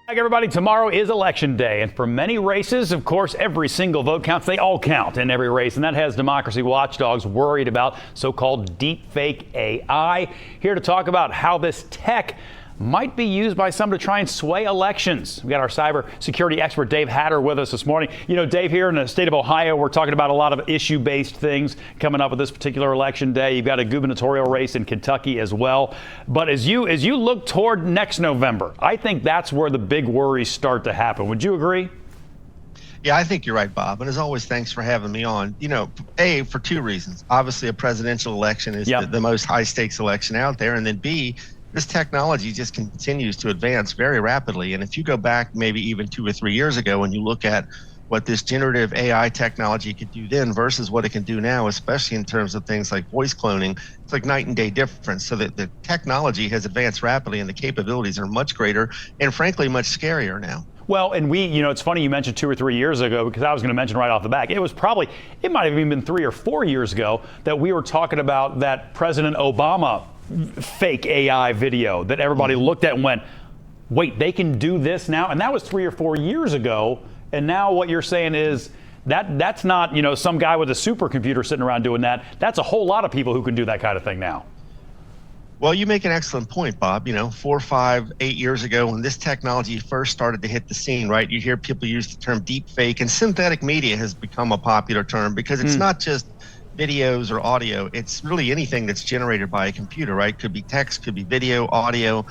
Hi, everybody. Tomorrow is election day, and for many races, of course, every single vote counts. They all count in every race, and that has democracy watchdogs worried about so-called deepfake AI. Here to talk about how this tech might be used by some to try and sway elections. We got our cybersecurity expert Dave Hatter with us this morning. You know, Dave, here in the state of Ohio, we're talking about a lot of issue-based things coming up with this particular election day. You've got a gubernatorial race in Kentucky as well. But as you look toward next November, I think that's where the big worries start to happen. Would you agree? Yeah, I think you're right, Bob. And as always, thanks for having me on. You know, A, for two reasons. Obviously, a presidential election is the most high-stakes election out there. And then B, this technology just continues to advance very rapidly. And if you go back maybe even 2 or 3 years ago and you look at what this generative AI technology could do then versus what it can do now, especially in terms of things like voice cloning, it's like night and day difference. So that the technology has advanced rapidly and the capabilities are much greater and frankly, much scarier now. Well, and it's funny you mentioned 2 or 3 years ago, because I was going to mention right off the bat, it might have even been 3 or 4 years ago that we were talking about that President Obama fake AI video that everybody looked at and went, wait, they can do this now? And that was 3 or 4 years ago. And now what you're saying is that's not, some guy with a supercomputer sitting around doing that. That's a whole lot of people who can do that kind of thing now. Well, you make an excellent point, Bob. 4, 5, 8 years ago when this technology first started to hit the scene, right? You hear people use the term deep fake, and synthetic media has become a popular term because it's not just videos or audio. It's really anything that's generated by a computer, right? Could be text, could be video, audio,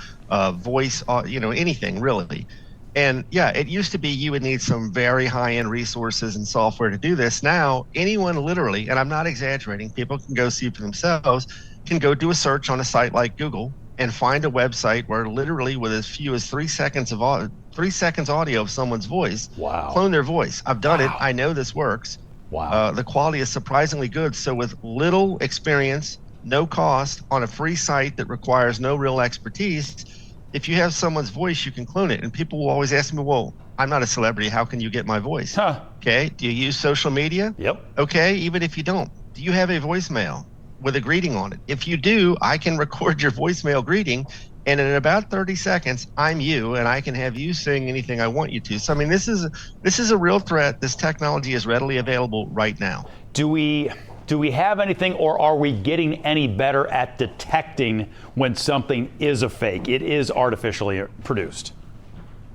voice, anything really. And yeah, it used to be you would need some very high-end resources and software to do this. Now, anyone literally, and I'm not exaggerating, people can go see for themselves, can go do a search on a site like Google and find a website where literally with as few as 3 seconds of audio of someone's voice, clone their voice. I've done it. I know this works. Wow. The quality is surprisingly good. So with little experience, no cost, on a free site that requires no real expertise, if you have someone's voice, you can clone it. And people will always ask me, well, I'm not a celebrity. How can you get my voice? Okay. Do you use social media? Yep. Okay. Even if you don't, do you have a voicemail with a greeting on it? If you do, I can record your voicemail greeting. And in about 30 seconds, I'm you, and I can have you saying anything I want you to. So, I mean, this is a real threat. This technology is readily available right now. Do we have anything, or are we getting any better at detecting when something is a fake? It is artificially produced.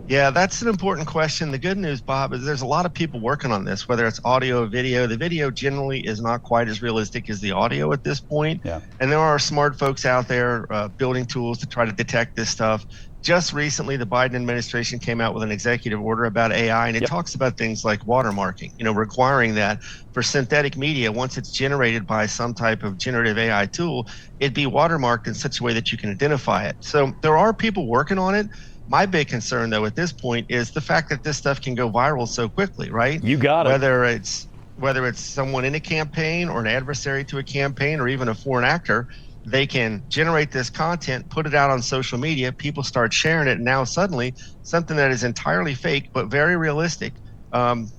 Yeah, that's an important question. The good news, Bob, is there's a lot of people working on this, whether it's audio or video. The video generally is not quite as realistic as the audio at this point. Yeah. And there are smart folks out there building tools to try to detect this stuff. Just recently, the Biden administration came out with an executive order about AI, and it talks about things like watermarking, requiring that for synthetic media, once it's generated by some type of generative AI tool, it'd be watermarked in such a way that you can identify it. So there are people working on it. My big concern, though, at this point is the fact that this stuff can go viral so quickly, right? You got it. Whether it's someone in a campaign or an adversary to a campaign or even a foreign actor, they can generate this content, put it out on social media, people start sharing it, and now suddenly something that is entirely fake but very realistic,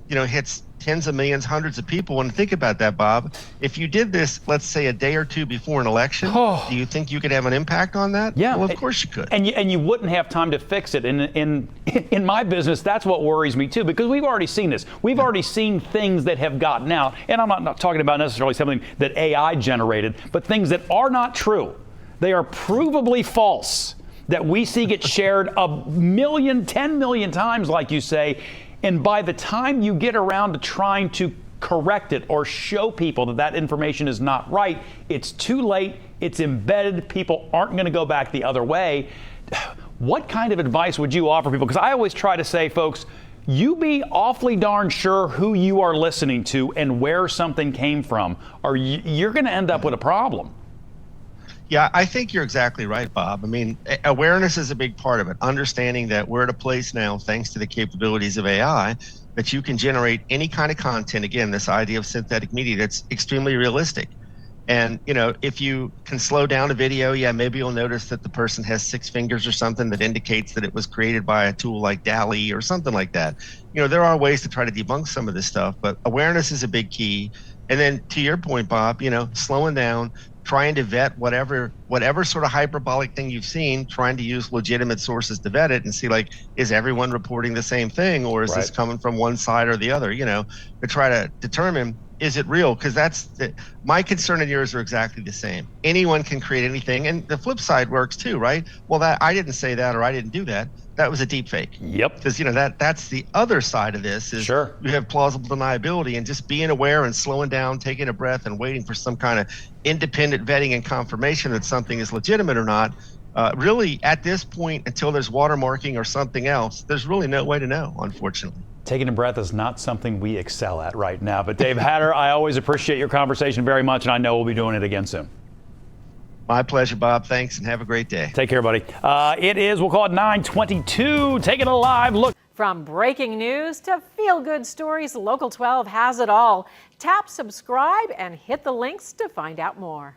hits tens of millions, hundreds of people. And think about that, Bob. If you did this, let's say a day or two before an election, do you think you could have an impact on that? Yeah. Well, of course you could. And you wouldn't have time to fix it. And in my business, that's what worries me too, because we've already seen this. We've already seen things that have gotten out. And I'm not talking about necessarily something that AI generated, but things that are not true. They are provably false that we see get shared 10 million times, like you say. And by the time you get around to trying to correct it or show people that information is not right, it's too late, it's embedded, people aren't going to go back the other way. What kind of advice would you offer people? Because I always try to say, folks, you be awfully darn sure who you are listening to and where something came from, or you're going to end up with a problem. Yeah, I think you're exactly right, Bob. I mean, awareness is a big part of it. Understanding that we're at a place now, thanks to the capabilities of AI, that you can generate any kind of content. Again, this idea of synthetic media that's extremely realistic. And, if you can slow down a video, maybe you'll notice that the person has 6 fingers or something that indicates that it was created by a tool like DALL-E or something like that. There are ways to try to debunk some of this stuff, but awareness is a big key. And then to your point, Bob, slowing down, trying to vet whatever sort of hyperbolic thing you've seen, trying to use legitimate sources to vet it and see, like, is everyone reporting the same thing, or is this coming from one side or the other, to try to determine, is it real? Because my concern and yours are exactly the same. Anyone can create anything, and the flip side works too, right? Well, that I didn't say that, or I didn't do that. That was a deep fake. Yep. Because that's the other side of this is Sure. You have plausible deniability, and just being aware and slowing down, taking a breath, and waiting for some kind of independent vetting and confirmation that something is legitimate or not. Really, at this point, until there's watermarking or something else, there's really no way to know, unfortunately. Taking a breath is not something we excel at right now. But Dave Hatter, I always appreciate your conversation very much, and I know we'll be doing it again soon. My pleasure, Bob. Thanks, and have a great day. Take care, buddy. It is, we'll call it 9:22. Taking a live look. From breaking news to feel-good stories, Local 12 has it all. Tap subscribe and hit the links to find out more.